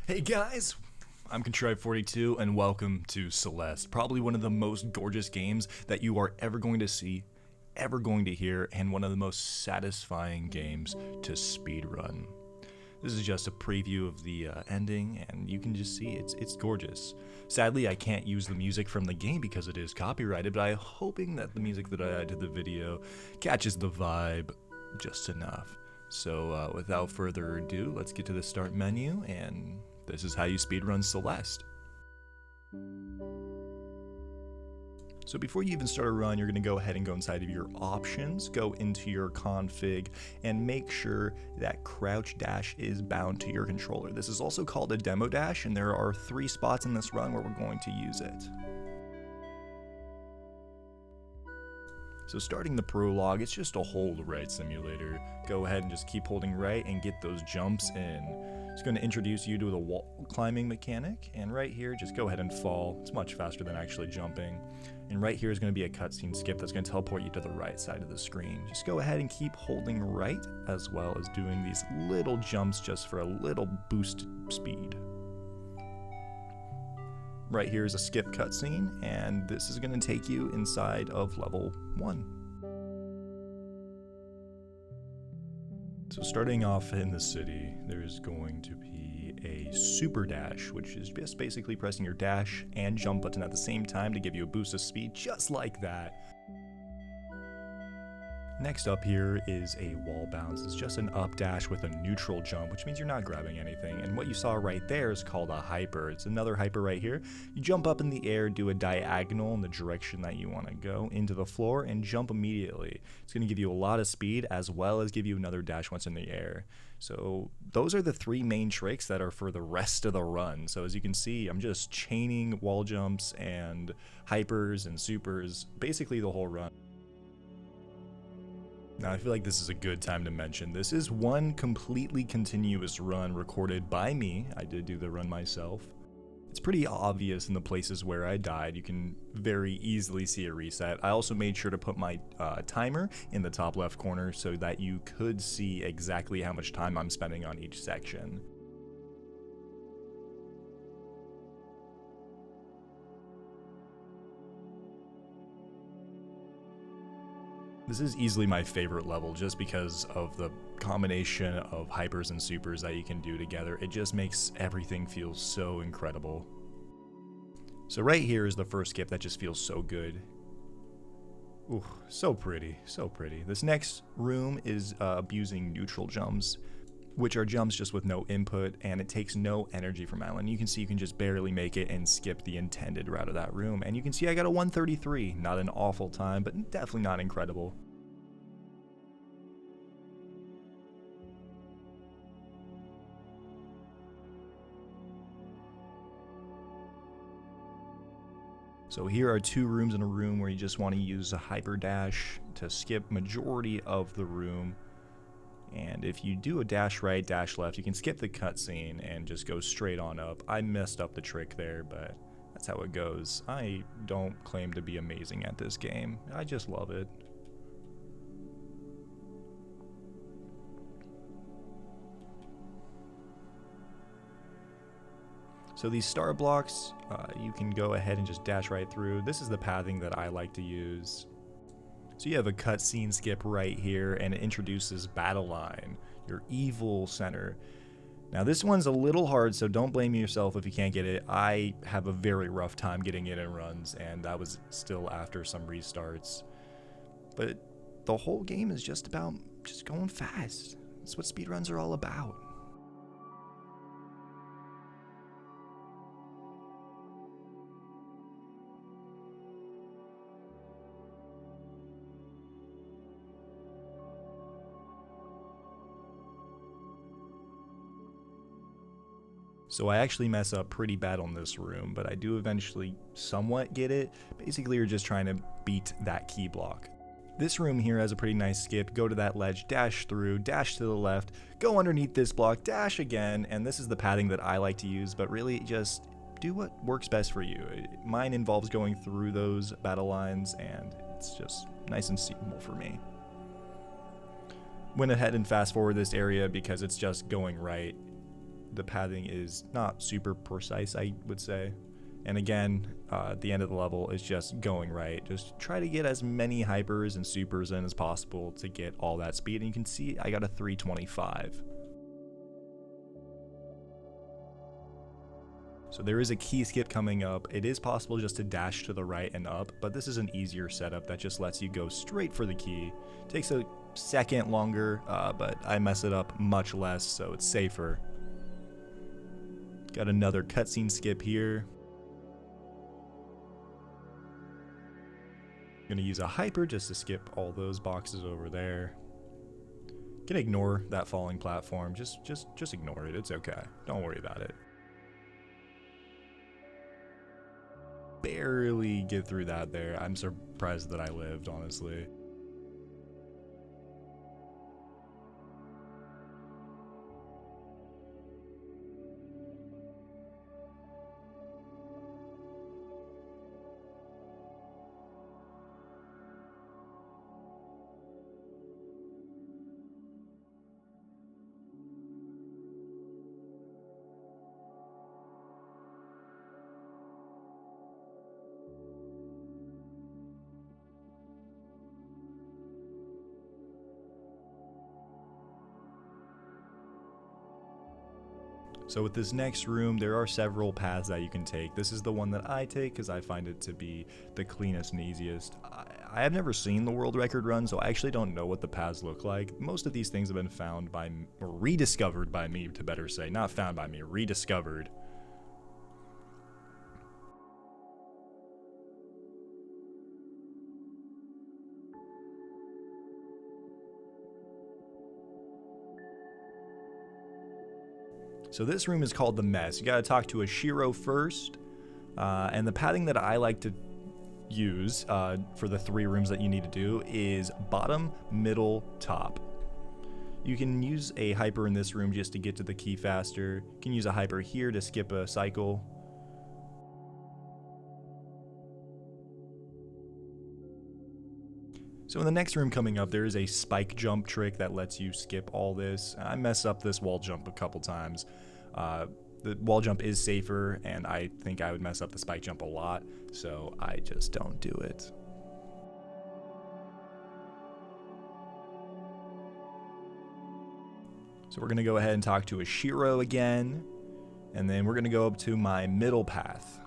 Hey guys, I'm Contrive42 and welcome to Celeste, probably one of the most gorgeous games that you are ever going to see, ever going to hear, and one of the most satisfying games to speedrun. This is just a preview of the ending, and you can just see it's gorgeous. Sadly, I can't use the music from the game because it is copyrighted, but I'm hoping that the music that I add to the video catches the vibe just enough. So without further ado, let's get to the start menu, and this is how you speedrun Celeste. So before you even start a run, you're going to go ahead and go inside of your options, go into your config, and make sure that crouch dash is bound to your controller. This is also called a demo dash, and there are 3 spots in this run where we're going to use it. So starting the prologue, it's just a hold right simulator. Go ahead and just keep holding right and get those jumps in. It's going to introduce you to the wall climbing mechanic, and right here, just go ahead and fall. It's much faster than actually jumping. And right here is going to be a cutscene skip that's going to teleport you to the right side of the screen. Just go ahead and keep holding right, as well as doing these little jumps just for a little boost speed. Right here is a skip cutscene, and this is going to take you inside of level 1. So starting off in the city, there's going to be a super dash, which is just basically pressing your dash and jump button at the same time to give you a boost of speed, just like that. Next up here is a wall bounce. It's just an up dash with a neutral jump, which means you're not grabbing anything. And what you saw right there is called a hyper. It's another hyper right here. You jump up in the air, do a diagonal in the direction that you want to go into the floor, and jump immediately. It's going to give you a lot of speed, as well as give you another dash once in the air. So those are the 3 main tricks that are for the rest of the run. So as you can see, I'm just chaining wall jumps and hypers and supers, basically the whole run. Now I feel like this is a good time to mention, this is one completely continuous run recorded by me. I did do the run myself. It's pretty obvious in the places where I died. You can very easily see a reset. I also made sure to put my timer in the top left corner so that you could see exactly how much time I'm spending on each section. This is easily my favorite level just because of the combination of hypers and supers that you can do together. It just makes everything feel so incredible. So right here is the first skip that just feels so good. Ooh, so pretty, so pretty. This next room is abusing neutral jumps, which are jumps just with no input, and it takes no energy from Alan. You can see you can just barely make it and skip the intended route of that room. And you can see I got a 1:33, not an awful time, but definitely not incredible. So here are 2 rooms in a room where you just want to use a hyper dash to skip majority of the room. And if you do a dash right, dash left, you can skip the cutscene and just go straight on up. I messed up the trick there, but that's how it goes. I don't claim to be amazing at this game. I just love it. So these star blocks, you can go ahead and just dash right through. This is the pathing that I like to use. So you have a cutscene skip right here, and it introduces Battle Line, your evil center. Now this one's a little hard, so don't blame yourself if you can't get it. I have a very rough time getting it in runs, and that was still after some restarts. But the whole game is just about just going fast. That's what speedruns are all about. So I actually mess up pretty bad on this room, but I do eventually somewhat get it. Basically, you're just trying to beat that key block. This room here has a pretty nice skip. Go to that ledge, dash through, dash to the left, go underneath this block, dash again, and this is the padding that I like to use, but really just do what works best for you. Mine involves going through those battle lines, and it's just nice and simple for me. Went ahead and fast forward this area because it's just going right. the pathing is not super precise, I would say. And again, at the end of the level is just going right. Just try to get as many hypers and supers in as possible to get all that speed. And you can see I got a 325. So there is a key skip coming up. It is possible just to dash to the right and up, but this is an easier setup that just lets you go straight for the key. Takes a second longer, but I mess it up much less, so it's safer. Got another cutscene skip here. Gonna use a hyper just to skip all those boxes over there. Can ignore that falling platform. Just ignore it. It's okay. Don't worry about it. Barely get through that there. I'm surprised that I lived, honestly. So with this next room, there are several paths that you can take. This is the one that I take because I find it to be the cleanest and easiest. I have never seen the world record run, so I actually don't know what the paths look like. Most of these things have been found by, or rediscovered by me, to better say. Not found by me, rediscovered. So this room is called the Mess. You gotta talk to a Shiro first, and the pathing that I like to use for the 3 rooms that you need to do is bottom, middle, top. You can use a hyper in this room just to get to the key faster. You can use a hyper here to skip a cycle. So in the next room coming up, there is a spike jump trick that lets you skip all this. I messed up this wall jump a couple times. The wall jump is safer, and I think I would mess up the spike jump a lot, so I just don't do it. So we're gonna go ahead and talk to a Shiro again, and then we're gonna go up to my middle path.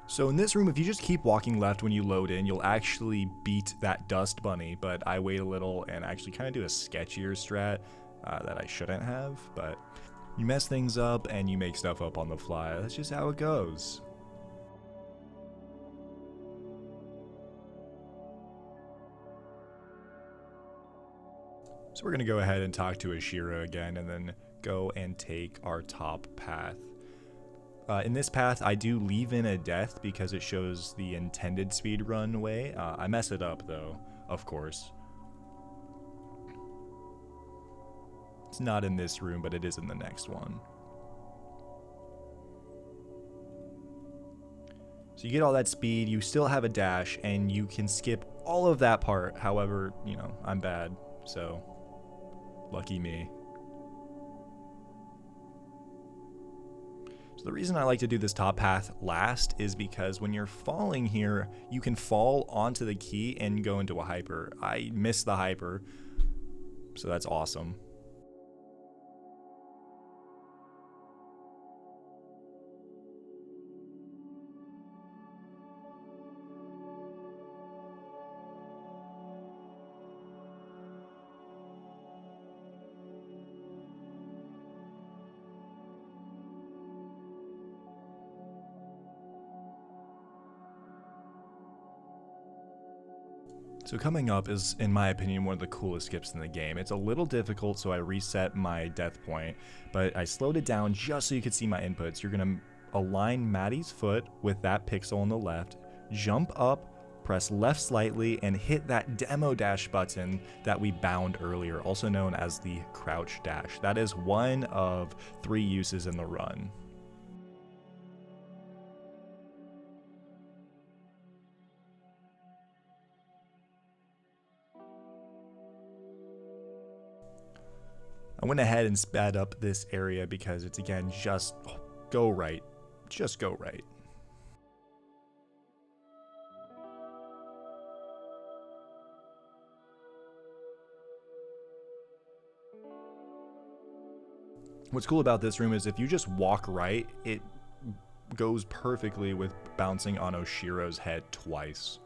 So in this room, if you just keep walking left when you load in, you'll actually beat that dust bunny, but I wait a little and actually kind of do a sketchier strat that I shouldn't have, but you mess things up and you make stuff up on the fly. That's just how it goes. So we're gonna go ahead and talk to Ashira again and then go and take our top path. In this path, I do leave in a death because it shows the intended speedrun way. I mess it up though, of course. It's not in this room, but it is in the next one. So you get all that speed, you still have a dash, and you can skip all of that part. However, you know, I'm bad, so lucky me. So the reason I like to do this top path last is because when you're falling here, you can fall onto the key and go into a hyper. I missed the hyper, so that's awesome. So coming up is, in my opinion, one of the coolest skips in the game. It's a little difficult, so I reset my death point, but I slowed it down just so you could see my inputs. You're gonna align Maddie's foot with that pixel on the left, jump up, press left slightly, and hit that demo dash button that we bound earlier, also known as the crouch dash. That is one of 3 uses in the run. I went ahead and sped up this area because it's, again, just go right. Just go right. What's cool about this room is if you just walk right, it goes perfectly with bouncing on Oshiro's head twice.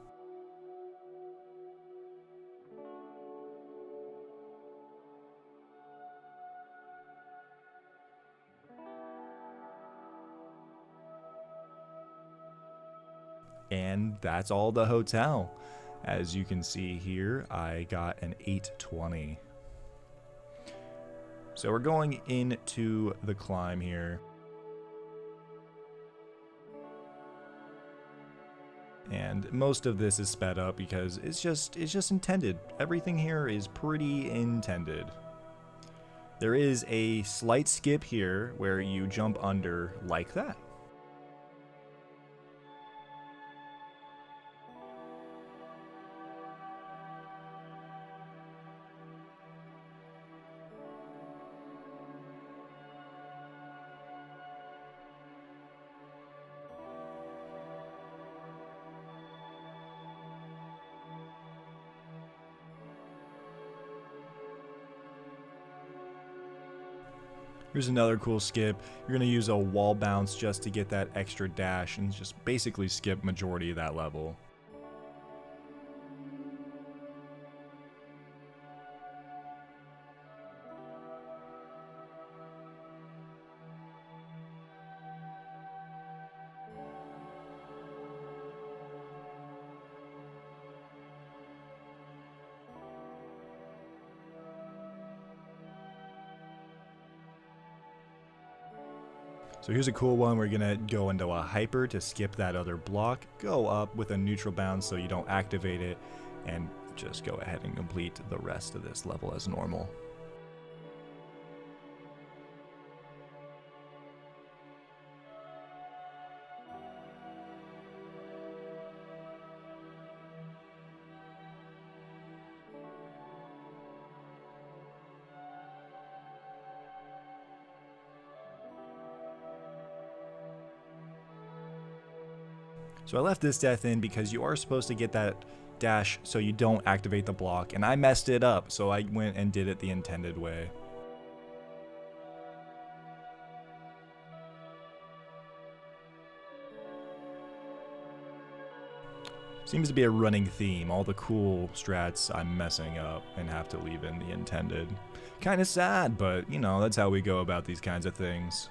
And that's all the hotel. As you can see here, I got an 820. So we're going into the climb here. And most of this is sped up because it's just intended. Everything here is pretty intended. There is a slight skip here where you jump under like that. Here's another cool skip. You're going to use a wall bounce just to get that extra dash and just basically skip majority of that level. So here's a cool one. We're gonna go into a hyper to skip that other block, go up with a neutral bounce so you don't activate it, and just go ahead and complete the rest of this level as normal. So I left this death in because you are supposed to get that dash so you don't activate the block, and I messed it up, so I went and did it the intended way. Seems to be a running theme. All the cool strats I'm messing up and have to leave in the intended. Kinda sad, but you know, that's how we go about these kinds of things.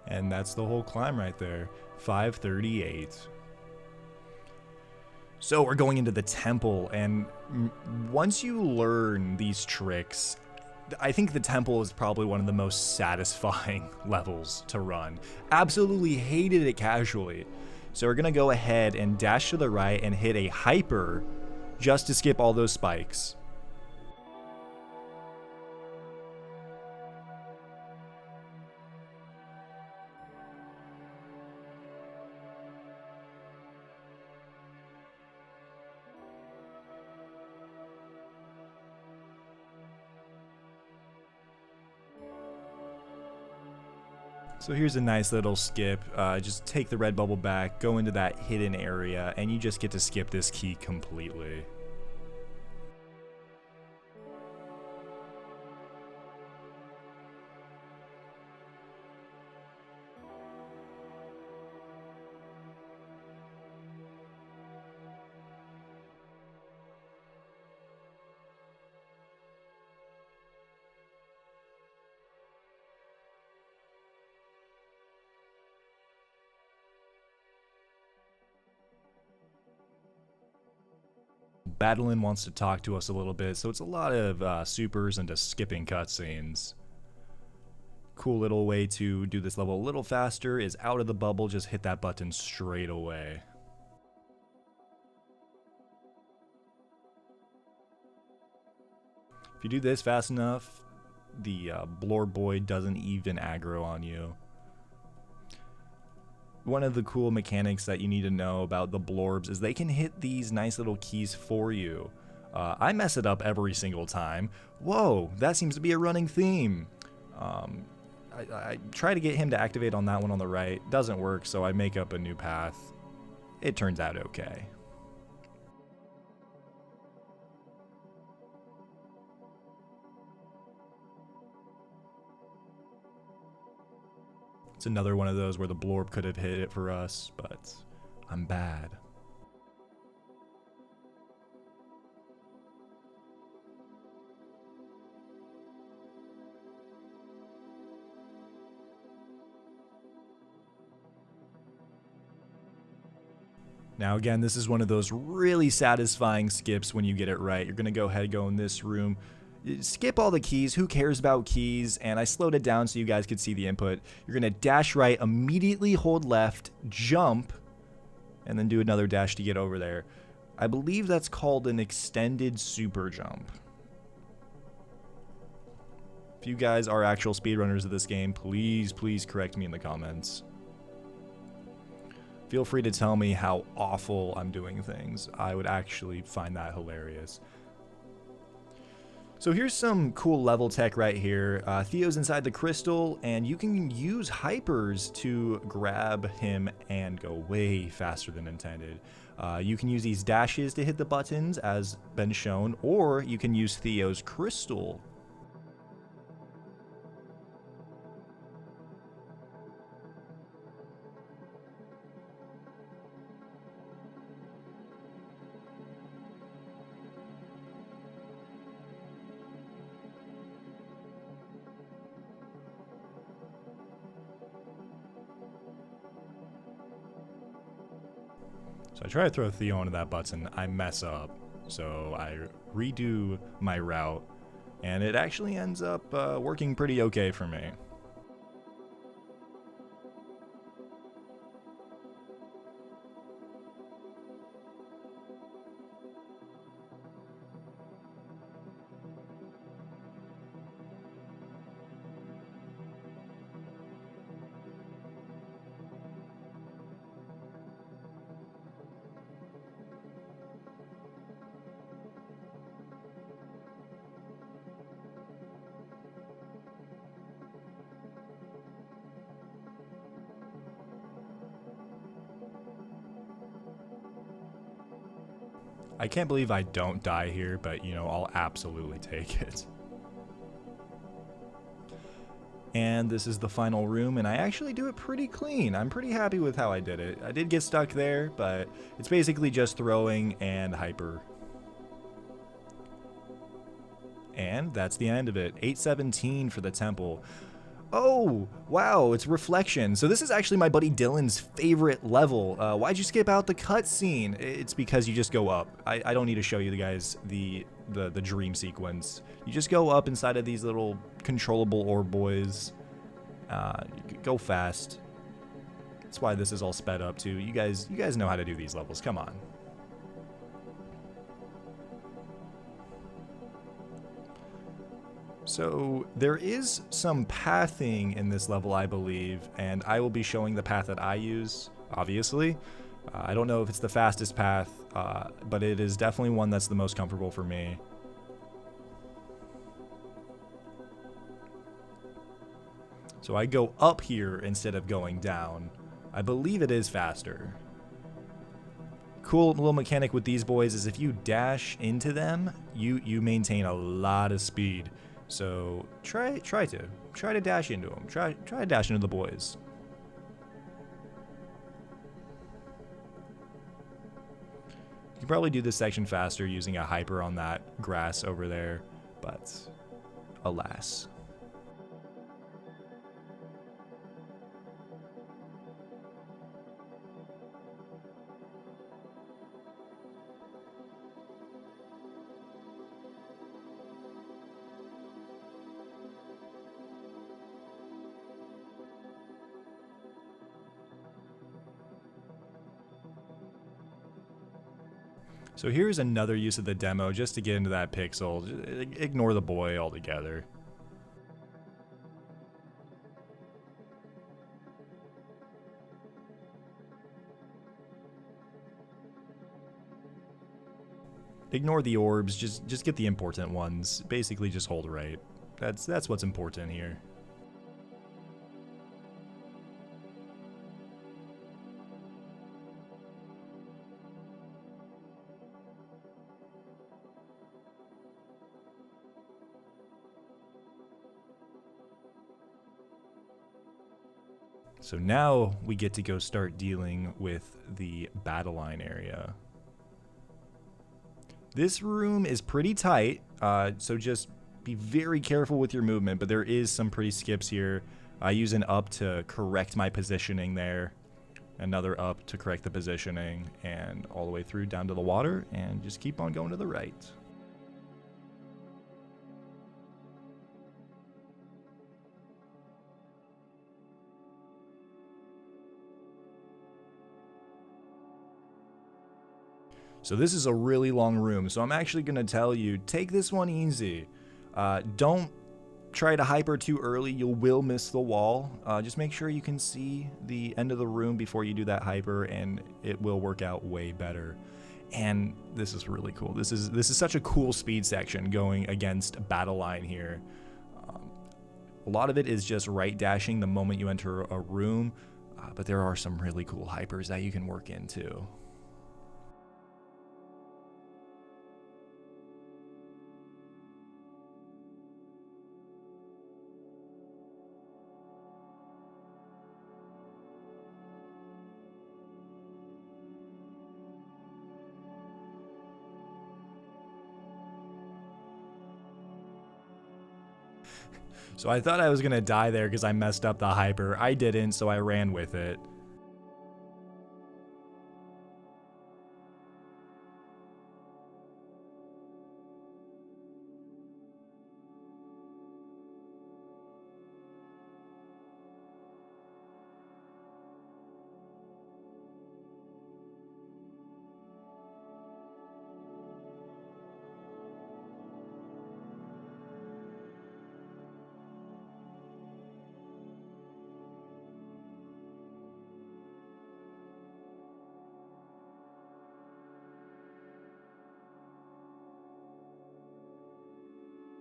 And that's the whole climb right there. 538. So we're going into the temple, and once you learn these tricks, I think the temple is probably one of the most satisfying levels to run. Absolutely hated it casually. So we're gonna go ahead and dash to the right and hit a hyper just to skip all those spikes. So here's a nice little skip. Just take the red bubble back, go into that hidden area, and you just get to skip this key completely. Battlein wants to talk to us a little bit, so it's a lot of supers and just skipping cutscenes. Cool little way to do this level a little faster is out of the bubble, just hit that button straight away. If you do this fast enough, the Blorb Boy doesn't even aggro on you. One of the cool mechanics that you need to know about the Blorbs is they can hit these nice little keys for you. I mess it up every single time. Whoa, that seems to be a running theme. I try to get him to activate on that one on the right. Doesn't work, so I make up a new path. It turns out okay. It's another one of those where the Blorb could have hit it for us, but I'm bad. Now again, this is one of those really satisfying skips when you get it right. You're going to go ahead and go in this room. Skip all the keys. Who cares about keys? And I slowed it down so you guys could see the input. You're going to dash right, immediately hold left, jump, and then do another dash to get over there. I believe that's called an extended super jump. If you guys are actual speedrunners of this game, please correct me in the comments. Feel free to tell me how awful I'm doing things. I would actually find that hilarious. So here's some cool level tech right here. Theo's inside the crystal, and you can use hypers to grab him and go way faster than intended. You can use these dashes to hit the buttons, as been shown, or you can use Theo's crystal. So I try to throw Theo into that button, I mess up, so I redo my route, and it actually ends up working pretty okay for me. I can't believe I don't die here, but you know, I'll absolutely take it. And this is the final room, and I actually do it pretty clean. I'm pretty happy with how I did it. I did get stuck there, but it's basically just throwing and hyper. And that's the end of it. 817 for the temple. Oh, wow, it's reflection. So this is actually my buddy Dylan's favorite level. Why'd you skip out the cutscene? It's because you just go up. I don't need to show you guys the dream sequence. You just go up inside of these little controllable orb boys. You go fast. That's why this is all sped up too. You guys know how to do these levels. Come on. So there is some pathing in this level, I believe, and I will be showing the path that I use, obviously. I don't know if it's the fastest path, but it is definitely one that's the most comfortable for me. So I go up here instead of going down. I believe it is faster. Cool little mechanic with these boys is if you dash into them, you maintain a lot of speed. So try to dash into them. Try to dash into the boys. You can probably do this section faster using a hyper on that grass over there, but alas. So here's another use of the demo just to get into that pixel. Just ignore the boy altogether. Ignore the orbs, just get the important ones. Basically just hold right. That's what's important here. So now we get to go start dealing with the battle line area. This room is pretty tight, so just be very careful with your movement, but there is some pretty skips here. I use an up to correct my positioning there, another up to correct the positioning, and all the way through down to the water, and just keep on going to the right. So this is a really long room, so I'm actually going to tell you, take this one easy. Don't try to hyper too early, you will miss the wall. Just make sure you can see the end of the room before you do that hyper, and it will work out way better. And this is really cool. This is such a cool speed section going against battle line here. A lot of it is just right dashing the moment you enter a room, but there are some really cool hypers that you can work into. So I thought I was gonna die there because I messed up the hyper. I didn't, so I ran with it.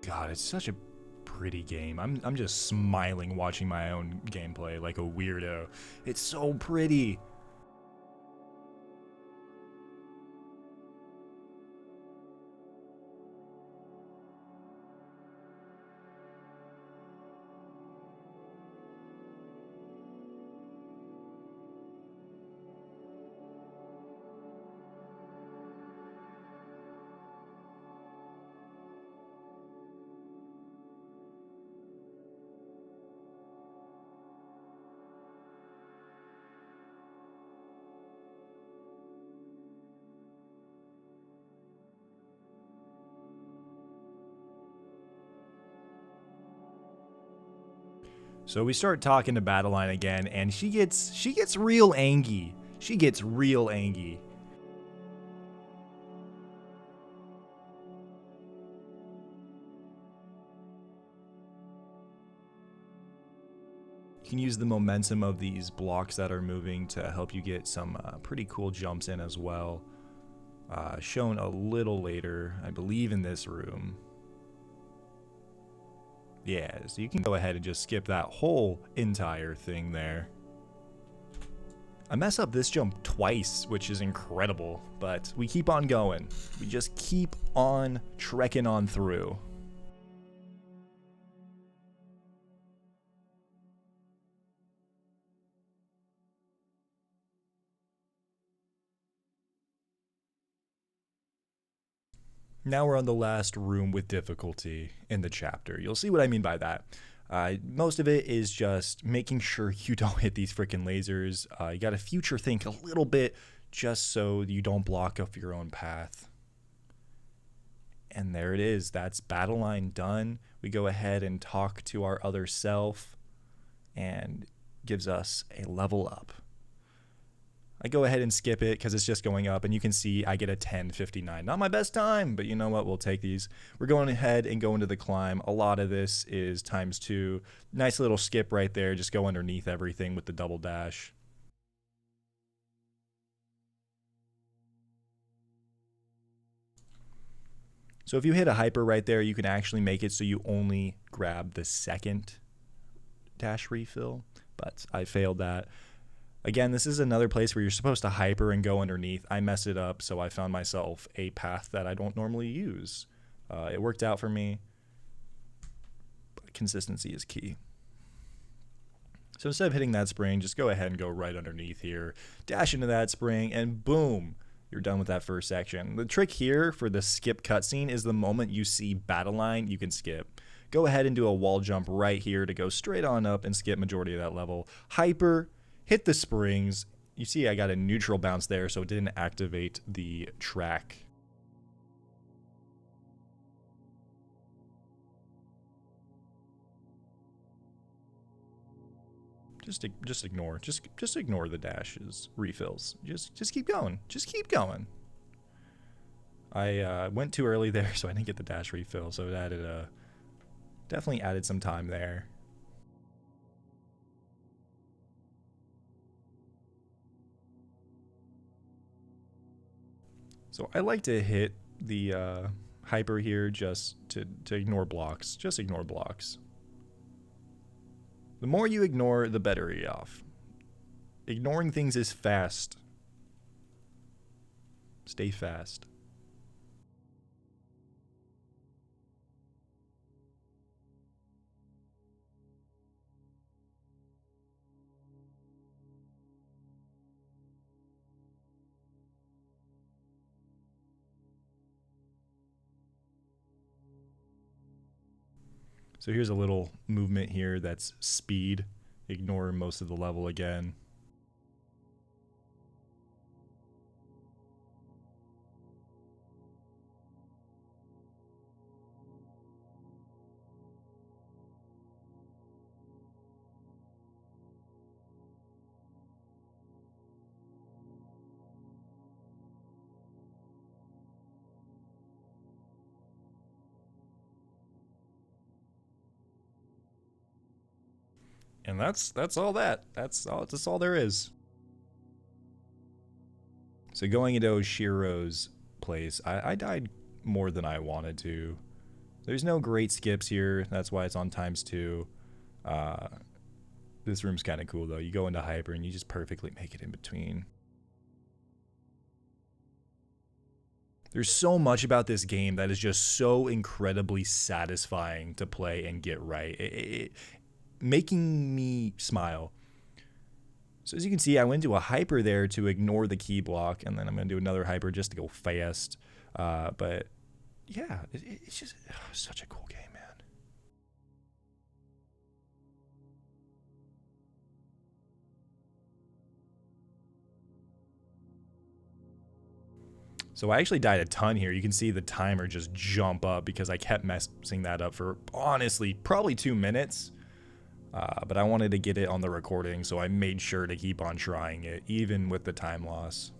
God, it's such a pretty game. I'm just smiling watching my own gameplay like a weirdo. It's so pretty. So we start talking to Battleline again, and she gets real angry. She gets real angry. You can use the momentum of these blocks that are moving to help you get some pretty cool jumps in as well. Shown a little later, I believe in this room. Yeah, so you can go ahead and just skip that whole entire thing there. I mess up this jump twice, which is incredible, but we keep on going. We just keep on trekking on through. Now we're on the last room with difficulty in the chapter. You'll see what I mean by that. Most of it is just making sure you don't hit these freaking lasers. You gotta future think a little bit just so you don't block off your own path. And there it is. That's battle line done. We go ahead and talk to our other self and gives us a level up. I go ahead and skip it because it's just going up, and you can see I get a 10:59. Not my best time, but you know what? We'll take these. We're going ahead and going to the climb. A lot of this is ×2. Nice little skip right there. Just go underneath everything with the double dash. So if you hit a hyper right there, you can actually make it so you only grab the second dash refill, but I failed that. Again, this is another place where you're supposed to hyper and go underneath. I messed it up, so I found myself a path that I don't normally use. It worked out for me, but consistency is key. So instead of hitting that spring, just go ahead and go right underneath here, dash into that spring, and boom, you're done with that first section. The trick here for the skip cutscene is the moment you see battle line, you can skip. Go ahead and do a wall jump right here to go straight on up and skip majority of that level. Hyper, hit the springs. You see I got a neutral bounce there, so it didn't activate the track. Just ignore the dashes, refills. Just keep going. Just keep going. I went too early there, so I didn't get the dash refill. So it added definitely added some time there. So I like to hit the hyper here just to ignore blocks. Just ignore blocks. The more you ignore, the better you're off. Ignoring things is fast. Stay fast. So here's a little movement here that's speed. Ignore most of the level again. And that's all that. That's all there is. So going into Oshiro's place, I died more than I wanted to. There's no great skips here. That's why it's on ×2. This room's kind of cool though. You go into hyper and you just perfectly make it in between. There's so much about this game that is just so incredibly satisfying to play and get right. Making me smile. So as you can see, I went to a hyper there to ignore the key block, and then I'm going to do another hyper just to go fast. But yeah, it's just such a cool game, man. So I actually died a ton here. You can see the timer just jump up because I kept messing that up for, honestly, probably 2 minutes. But I wanted to get it on the recording, so I made sure to keep on trying it, even with the time loss.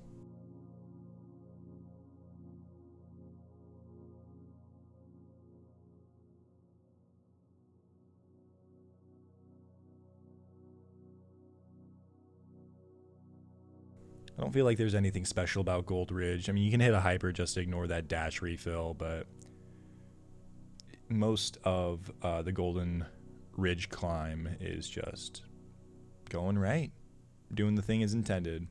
I don't feel like there's anything special about Gold Ridge. I mean, you can hit a hyper just to ignore that dash refill, but most of the Golden Ridge climb is just going right, doing the thing as intended.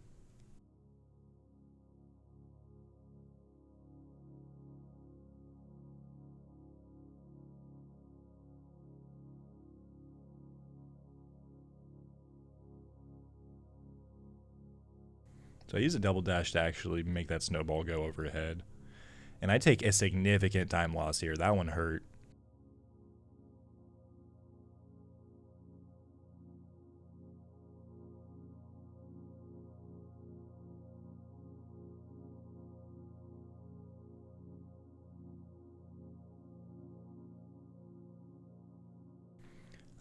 So I use a double dash to actually make that snowball go overhead. And I take a significant time loss here. That one hurt.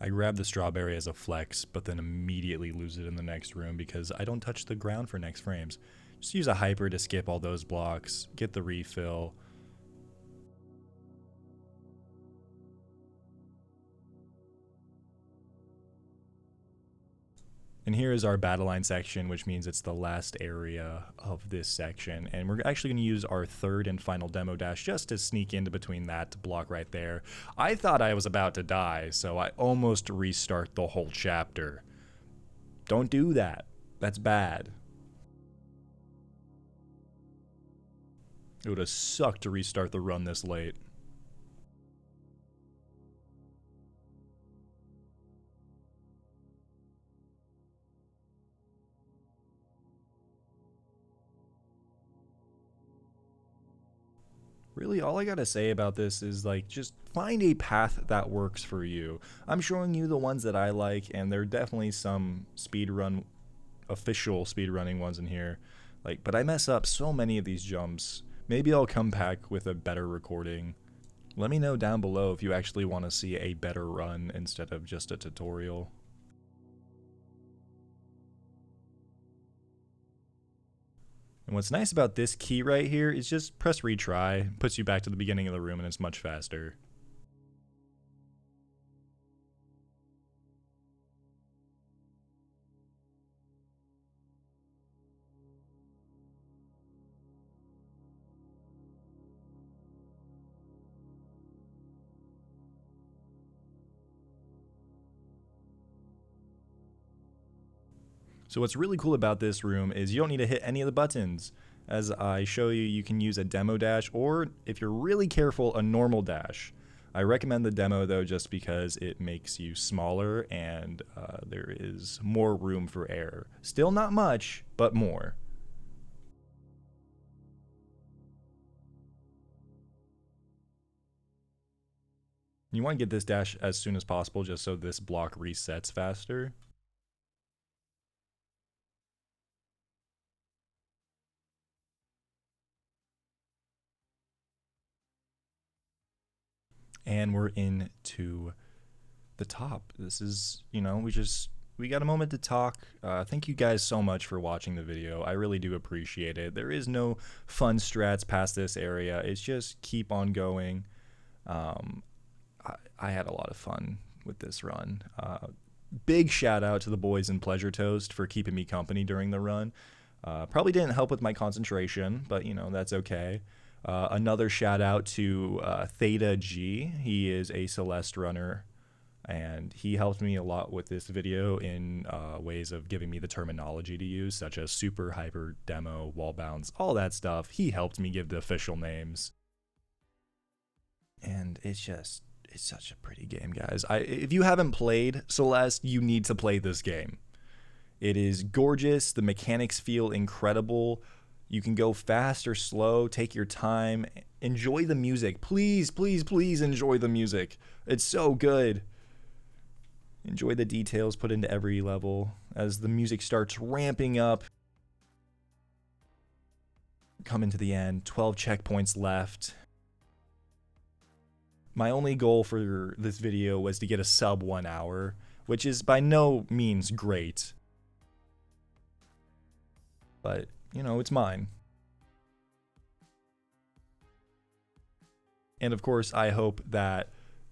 I grab the strawberry as a flex, but then immediately lose it in the next room because I don't touch the ground for next frames. Just use a hyper to skip all those blocks, get the refill. And here is our battle line section, which means it's the last area of this section. And we're actually going to use our third and final demo dash just to sneak into between that block right there. I thought I was about to die, so I almost restart the whole chapter. Don't do that. That's bad. It would have sucked to restart the run this late. Really, all I gotta say about this is, like, just find a path that works for you. I'm showing you the ones that I like, and there are definitely some official speedrunning ones in here. Like, but I mess up so many of these jumps. Maybe I'll come back with a better recording. Let me know down below if you actually want to see a better run instead of just a tutorial. And what's nice about this key right here is just press retry, puts you back to the beginning of the room, and it's much faster. So what's really cool about this room is you don't need to hit any of the buttons. As I show you, you can use a demo dash, or if you're really careful, a normal dash. I recommend the demo though just because it makes you smaller and there is more room for error. Still not much, but more. You want to get this dash as soon as possible just so this block resets faster. And we're into the top. This is, we got a moment to talk. Thank you guys so much for watching the video. I really do appreciate it. There is no fun strats past this area. It's just keep on going. I had a lot of fun with this run. Big shout out to the boys in Pleasure Toast for keeping me company during the run. Probably didn't help with my concentration, but that's okay. Another shout out to Theta G. He is a Celeste runner, and he helped me a lot with this video in ways of giving me the terminology to use, such as super, hyper, demo, wall bounce, all that stuff. He helped me give the official names. And it's such a pretty game, guys. If you haven't played Celeste, you need to play this game. It is gorgeous. The mechanics feel incredible. You can go fast or slow, take your time, enjoy the music. Please, please, please enjoy the music. It's so good. Enjoy the details put into every level as the music starts ramping up. Coming to the end, 12 checkpoints left. My only goal for this video was to get a sub 1 hour, which is by no means great. But it's mine. And of course, I hope that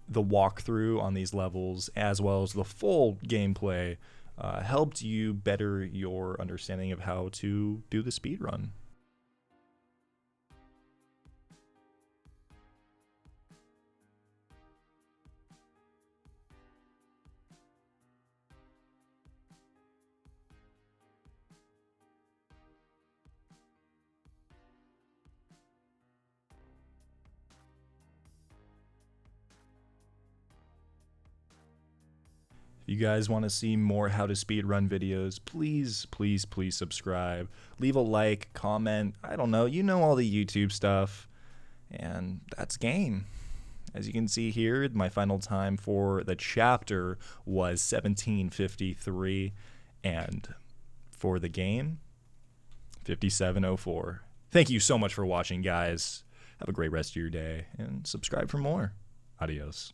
the walkthrough on these levels, as well as the full gameplay, helped you better your understanding of how to do the speedrun. If you guys want to see more how to speedrun videos, please, please, please subscribe. Leave a like, comment, I don't know, all the YouTube stuff. And that's game. As you can see here, my final time for the chapter was 17:53, and for the game, 57:04. Thank you so much for watching, guys. Have a great rest of your day, and subscribe for more. Adios.